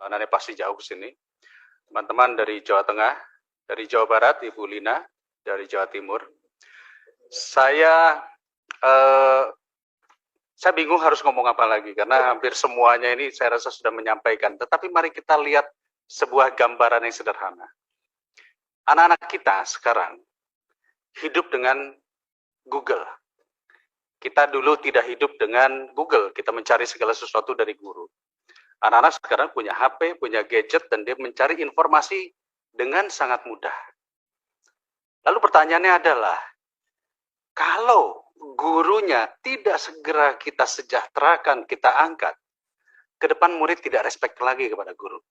Nane pasti jauh ke sini. Teman-teman dari Jawa Tengah, dari Jawa Barat, Ibu Lina, dari Jawa Timur. Saya bingung harus ngomong apa lagi, karena hampir semuanya ini saya rasa sudah menyampaikan. Tetapi mari kita lihat sebuah gambaran yang sederhana. Anak-anak kita sekarang hidup dengan Google. Kita dulu tidak hidup dengan Google, kita mencari segala sesuatu dari guru. Anak-anak sekarang punya HP, punya gadget, dan dia mencari informasi dengan sangat mudah. Lalu pertanyaannya adalah, kalau gurunya tidak segera kita sejahterakan, kita angkat, ke depan murid tidak respect lagi kepada guru.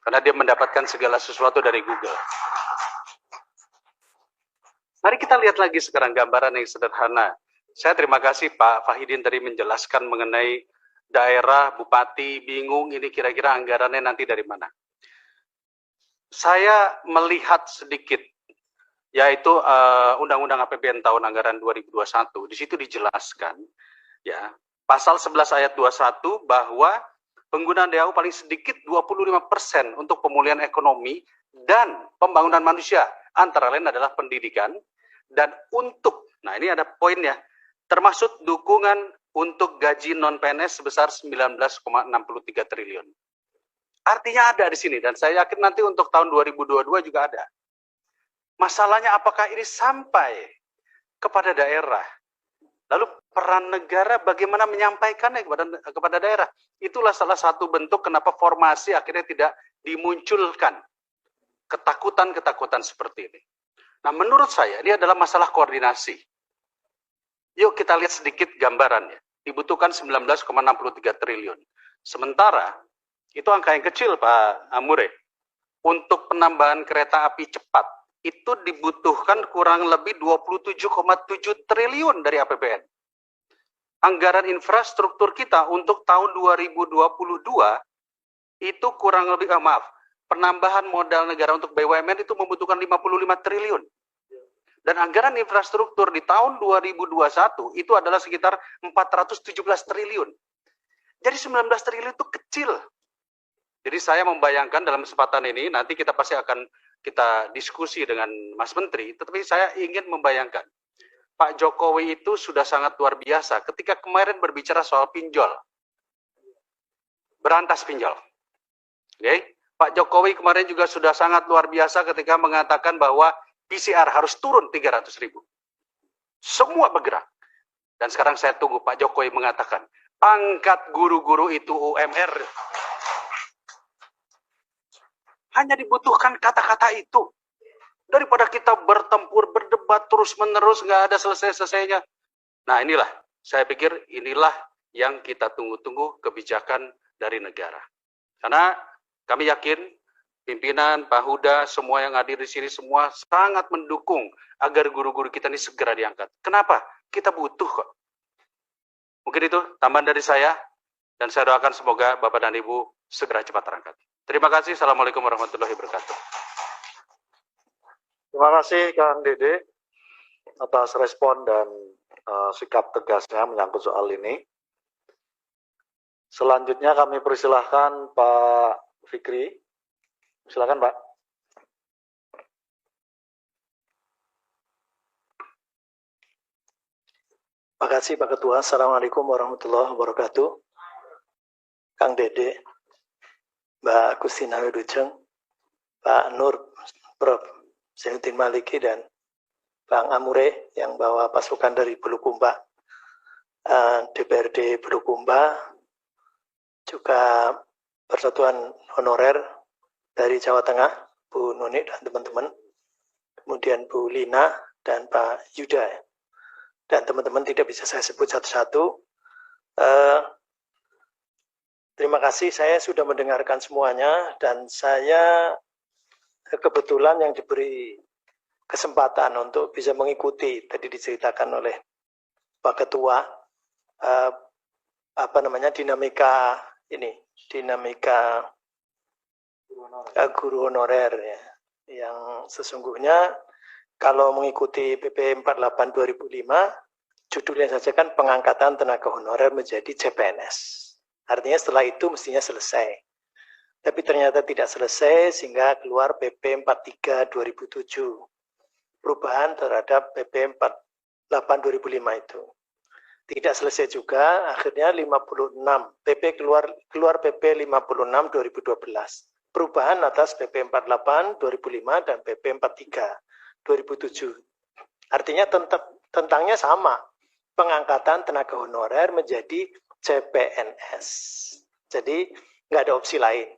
Karena dia mendapatkan segala sesuatu dari Google. Mari kita lihat lagi sekarang gambaran yang sederhana. Saya terima kasih Pak Fahidin tadi menjelaskan mengenai daerah, bupati, bingung ini kira-kira anggarannya nanti dari mana. Saya melihat sedikit, yaitu Undang-Undang APBN tahun anggaran 2021. Di situ dijelaskan, ya, pasal 11 ayat 21 bahwa penggunaan DAU paling sedikit 25% untuk pemulihan ekonomi dan pembangunan manusia, antara lain adalah pendidikan, dan untuk, nah ini ada poinnya, termasuk dukungan untuk gaji non-PNS sebesar 19,63 triliun. Artinya ada di sini, dan saya yakin nanti untuk tahun 2022 juga ada. Masalahnya apakah ini sampai kepada daerah? Lalu peran negara bagaimana menyampaikannya kepada daerah? Itulah salah satu bentuk kenapa formasi akhirnya tidak dimunculkan. Ketakutan-ketakutan seperti ini. Nah, menurut saya ini adalah masalah koordinasi. Yuk kita lihat sedikit gambarannya. Dibutuhkan 19,63 triliun. Sementara, itu angka yang kecil Pak Amure. Untuk penambahan kereta api cepat, itu dibutuhkan kurang lebih 27,7 triliun dari APBN. Anggaran infrastruktur kita untuk tahun 2022 itu kurang lebih, penambahan modal negara untuk BUMN itu membutuhkan 55 triliun. Dan anggaran infrastruktur di tahun 2021 itu adalah sekitar 417 triliun. Jadi 19 triliun itu kecil. Jadi saya membayangkan dalam kesempatan ini, nanti kita pasti akan kita diskusi dengan Mas Menteri, tetapi saya ingin membayangkan, Pak Jokowi itu sudah sangat luar biasa ketika kemarin berbicara soal pinjol. Berantas pinjol. Oke? Pak Jokowi kemarin juga sudah sangat luar biasa ketika mengatakan bahwa PCR harus turun 300.000. Semua bergerak. Dan sekarang saya tunggu Pak Jokowi mengatakan, pangkat guru-guru itu UMR. Hanya dibutuhkan kata-kata itu. Daripada kita bertempur, berdebat terus-menerus, nggak ada selesai-selesainya. Nah inilah, saya pikir inilah yang kita tunggu-tunggu kebijakan dari negara. Karena kami yakin pimpinan, Pak Huda, semua yang hadir di sini semua sangat mendukung agar guru-guru kita ini segera diangkat. Kenapa? Kita butuh kok. Mungkin itu tambahan dari saya, dan saya doakan semoga Bapak dan Ibu segera cepat terangkat. Terima kasih. Assalamualaikum warahmatullahi wabarakatuh. Terima kasih Kang Dede atas respon dan sikap tegasnya menyangkut soal ini. Selanjutnya kami persilahkan Pak Fikri. Silakan Pak. Terima kasih Pak Ketua. Assalamualaikum warahmatullahi wabarakatuh. Kang Dede, Mbak Agustina Widujeng, Pak Nur, Prof. Zainuddin Maliki, dan Bang Amure yang bawa pasukan dari Bulukumba, DPRD Bulukumba, juga Persatuan Honorer dari Jawa Tengah, Bu Nuni dan teman-teman, kemudian Bu Lina dan Pak Yuda, dan teman-teman tidak bisa saya sebut satu-satu. Terima kasih, saya sudah mendengarkan semuanya, dan saya kebetulan yang diberi kesempatan untuk bisa mengikuti tadi diceritakan oleh Pak Ketua dinamika guru honorer ya, yang sesungguhnya kalau mengikuti PP 48 2005 judulnya saja kan pengangkatan tenaga honorer menjadi CPNS. Artinya setelah itu mestinya selesai. Tapi tapi ternyata tidak selesai sehingga keluar PP 43 2007. Perubahan terhadap PP 48 2005 itu. Tidak selesai juga, akhirnya 56. PP keluar PP 56 2012. Perubahan atas PP 48 2005 dan PP 43 2007. Artinya tentangnya sama. Pengangkatan tenaga honorer menjadi CPNS. Jadi nggak ada opsi lain.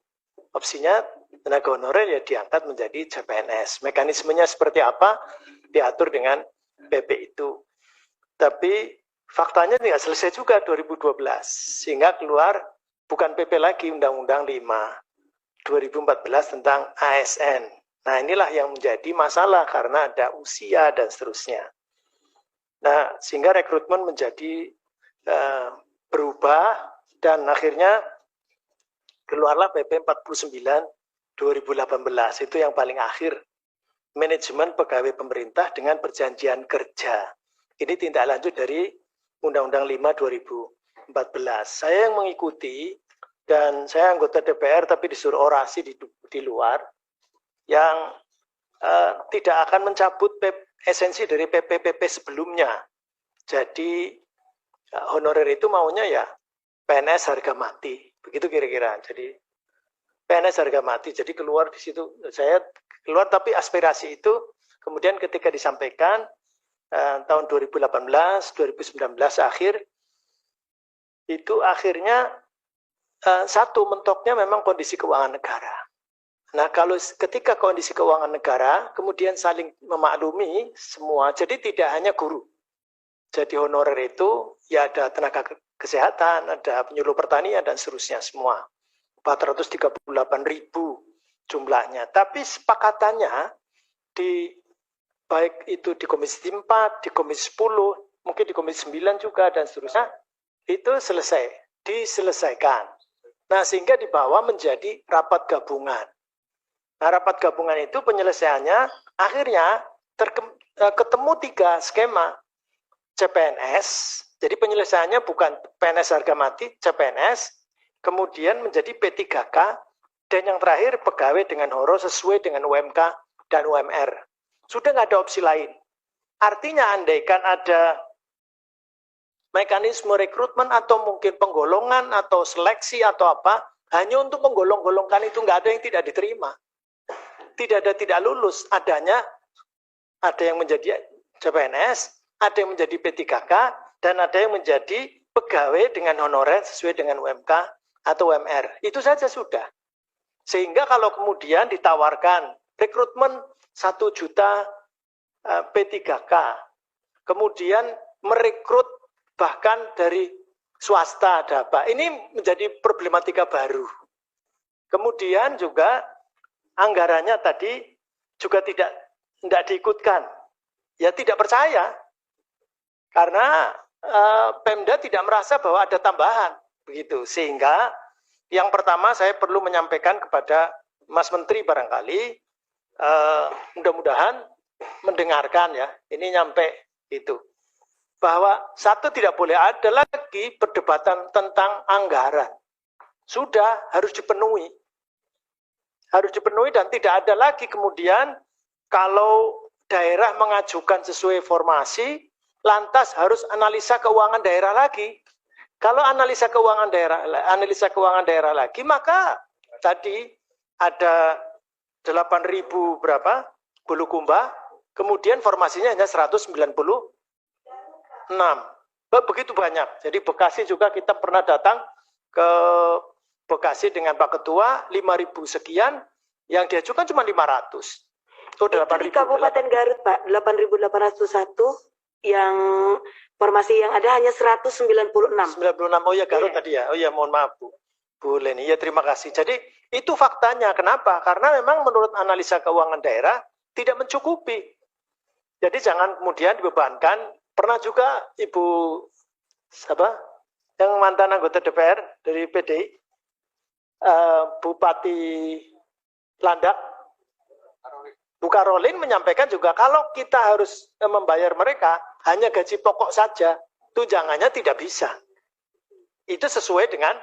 Opsinya tenaga honorer ya diangkat menjadi CPNS. Mekanismenya seperti apa? Diatur dengan PP itu. Tapi faktanya tidak selesai juga 2012. Sehingga keluar bukan PP lagi, Undang-Undang 5 2014 tentang ASN. Nah inilah yang menjadi masalah karena ada usia dan seterusnya. Nah sehingga rekrutmen menjadi berubah dan akhirnya keluarlah PP 49 2018. Itu yang paling akhir. Manajemen pegawai pemerintah dengan perjanjian kerja. Ini tindak lanjut dari Undang-Undang 5 2014. Saya yang mengikuti dan saya anggota DPR tapi disuruh orasi di luar yang tidak akan mencabut esensi dari PP-PP sebelumnya. Jadi honorer itu maunya ya PNS harga mati, begitu kira-kira. Jadi PNS harga mati, jadi keluar di situ. Saya keluar tapi aspirasi itu kemudian ketika disampaikan tahun 2018, 2019 akhir, itu akhirnya satu mentoknya memang kondisi keuangan negara. Nah kalau ketika kondisi keuangan negara kemudian saling memaklumi semua, jadi tidak hanya guru. Jadi honorer itu ya ada tenaga kesehatan, ada penyuluh pertanian dan seterusnya semua. 438.000 jumlahnya. Tapi sepakatannya baik itu di Komisi 4, di Komisi 10, mungkin di Komisi 9 juga dan seterusnya, itu diselesaikan. Nah sehingga dibawa menjadi rapat gabungan. Nah, rapat gabungan itu penyelesaiannya akhirnya ketemu 3 skema CPNS. Jadi penyelesaiannya bukan PNS harga mati, CPNS, kemudian menjadi P3K, dan yang terakhir pegawai dengan horo sesuai dengan UMK dan UMR. Sudah nggak ada opsi lain. Artinya andaikan ada mekanisme rekrutmen atau mungkin penggolongan atau seleksi atau apa, hanya untuk menggolong-golongkan itu nggak ada yang tidak diterima. Tidak ada tidak lulus, ada yang menjadi CPNS, ada yang menjadi P3K, dan ada yang menjadi pegawai dengan honorer sesuai dengan UMK atau UMR. Itu saja sudah. Sehingga kalau kemudian ditawarkan rekrutmen 1 juta P3K, kemudian merekrut bahkan dari swasta ada apa, ini menjadi problematika baru. Kemudian juga anggarannya tadi juga tidak diikutkan. Ya tidak percaya. Karena Pemda tidak merasa bahwa ada tambahan. Begitu. Sehingga yang pertama saya perlu menyampaikan kepada Mas Menteri barangkali, mudah-mudahan mendengarkan ya. Ini nyampe itu. Bahwa satu tidak boleh ada lagi perdebatan tentang anggaran. Sudah harus dipenuhi. Harus dipenuhi dan tidak ada lagi kemudian kalau daerah mengajukan sesuai formasi, lantas harus analisa keuangan daerah lagi. Kalau analisa keuangan daerah lagi, maka tadi ada 8.000 berapa Bulukumba, kemudian formasinya hanya 196. Begitu banyak. Jadi Bekasi juga kita pernah datang ke Bekasi dengan Pak Ketua, 5.000 sekian, yang diajukan cuma 500. Itu 8.000. Di Kabupaten Garut, Pak, 8.801, yang formasi yang ada hanya 196. 96, oh ya Garut Iya. tadi ya, oh ya mohon maaf Bu Leni, ya terima kasih. Jadi itu faktanya, kenapa? Karena memang menurut analisa keuangan daerah tidak mencukupi. Jadi jangan kemudian dibebankan. Pernah juga Ibu yang mantan anggota DPR dari PDI, Bupati Landak, Bu Karolin menyampaikan juga kalau kita harus membayar mereka hanya gaji pokok saja, tunjangannya tidak bisa. Itu sesuai dengan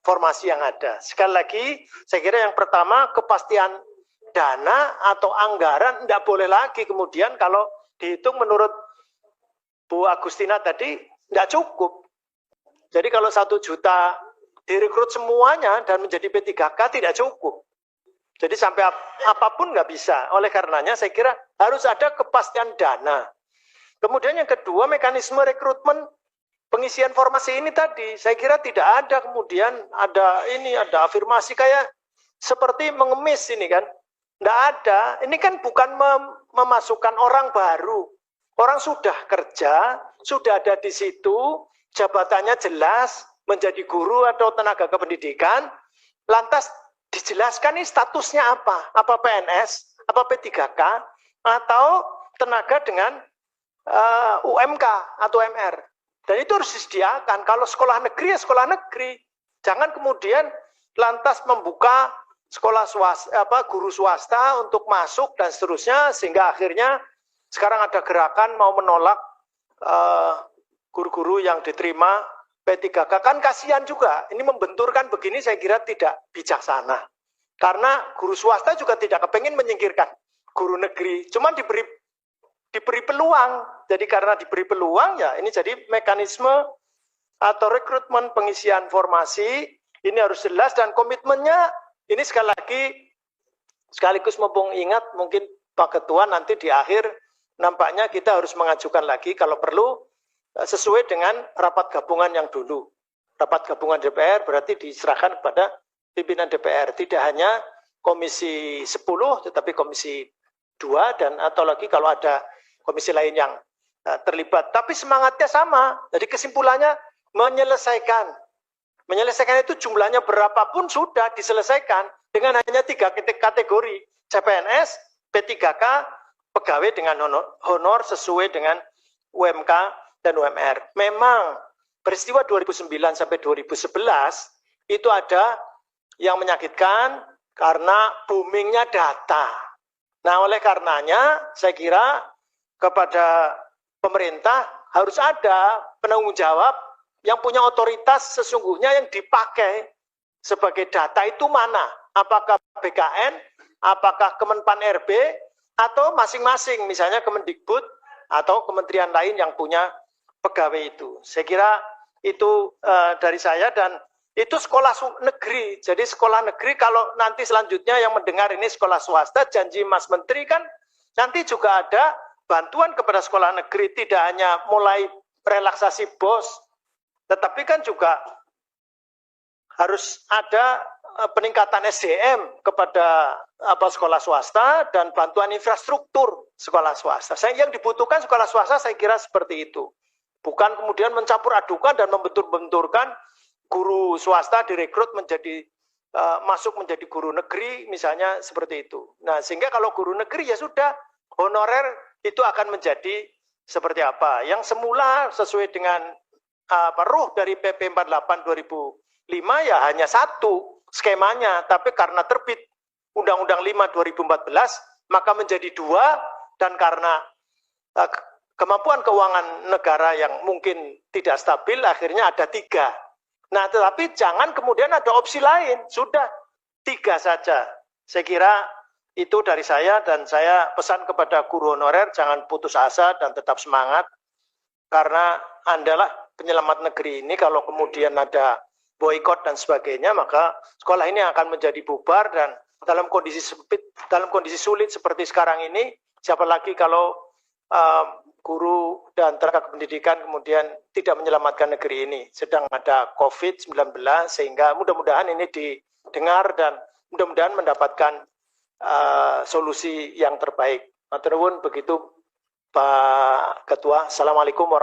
formasi yang ada. Sekali lagi, saya kira yang pertama kepastian dana atau anggaran tidak boleh lagi kemudian kalau dihitung menurut Bu Agustina tadi tidak cukup. Jadi kalau 1 juta direkrut semuanya dan menjadi P3K tidak cukup. Jadi sampai apapun nggak bisa. Oleh karenanya saya kira harus ada kepastian dana. Kemudian yang kedua, mekanisme rekrutmen pengisian formasi ini tadi, saya kira tidak ada kemudian ada afirmasi kayak seperti mengemis ini kan. Tidak ada. Ini kan bukan memasukkan orang baru. Orang sudah kerja, sudah ada di situ, jabatannya jelas, menjadi guru atau tenaga kependidikan, lantas dijelaskan ini statusnya apa? Apa PNS, apa P3K, atau tenaga dengan UMK atau MR. Dan itu harus disediakan. Kalau sekolah negeri ya sekolah negeri. Jangan kemudian lantas membuka sekolah swasta, guru swasta untuk masuk dan seterusnya, sehingga akhirnya sekarang ada gerakan mau menolak guru-guru yang diterima P3K. Kan kasihan juga. Ini membenturkan begini saya kira tidak bijaksana. Karena guru swasta juga tidak kepengen menyingkirkan guru negeri. Cuman diberi peluang. Jadi karena diberi peluang ya ini jadi mekanisme atau rekrutmen pengisian formasi ini harus jelas dan komitmennya ini sekali lagi sekaligus mumpung ingat mungkin Pak Ketua nanti di akhir nampaknya kita harus mengajukan lagi kalau perlu sesuai dengan rapat gabungan yang dulu. Rapat gabungan DPR berarti diserahkan kepada pimpinan DPR. Tidak hanya Komisi 10 tetapi Komisi 2 dan atau lagi kalau ada komisi lain yang terlibat. Tapi semangatnya sama. Jadi kesimpulannya menyelesaikan. Menyelesaikan itu jumlahnya berapapun sudah diselesaikan dengan hanya 3 kategori. CPNS, P3K, pegawai dengan honor sesuai dengan UMK dan UMR. Memang peristiwa 2009 sampai 2011 itu ada yang menyakitkan karena boomingnya data. Nah oleh karenanya saya kira kepada pemerintah harus ada penanggung jawab yang punya otoritas sesungguhnya yang dipakai sebagai data itu mana? Apakah BKN, apakah Kemenpan RB, atau masing-masing misalnya Kemendikbud atau kementerian lain yang punya pegawai itu. Saya kira itu dari saya dan itu sekolah negeri. Jadi sekolah negeri kalau nanti selanjutnya yang mendengar ini sekolah swasta, janji Mas Menteri kan nanti juga ada bantuan kepada sekolah negeri, tidak hanya mulai relaksasi BOS, tetapi kan juga harus ada peningkatan SDM kepada sekolah swasta dan bantuan infrastruktur sekolah swasta. Yang dibutuhkan sekolah swasta saya kira seperti itu. Bukan kemudian mencampur adukan dan membentur-benturkan guru swasta direkrut menjadi masuk menjadi guru negeri misalnya seperti itu. Nah, sehingga kalau guru negeri ya sudah honorer itu akan menjadi seperti apa? Yang semula sesuai dengan ruh dari PP 48 2005 ya hanya satu skemanya, tapi karena terbit Undang-Undang 5 2014 maka menjadi 2 dan karena kemampuan keuangan negara yang mungkin tidak stabil akhirnya ada 3. Nah, tetapi jangan kemudian ada opsi lain, sudah 3 saja. Saya kira itu dari saya dan saya pesan kepada guru honorer jangan putus asa dan tetap semangat karena Andalah penyelamat negeri ini. Kalau kemudian ada boikot dan sebagainya maka sekolah ini akan menjadi bubar dan dalam kondisi sempit, dalam kondisi sulit seperti sekarang ini siapa lagi kalau guru dan tenaga pendidikan kemudian tidak menyelamatkan negeri ini. Sedang ada COVID-19 sehingga mudah-mudahan ini didengar dan mudah-mudahan mendapatkan solusi yang terbaik. Matur nuwun begitu Pak Ketua. Assalamualaikum warahmatullahi wabarakatuh.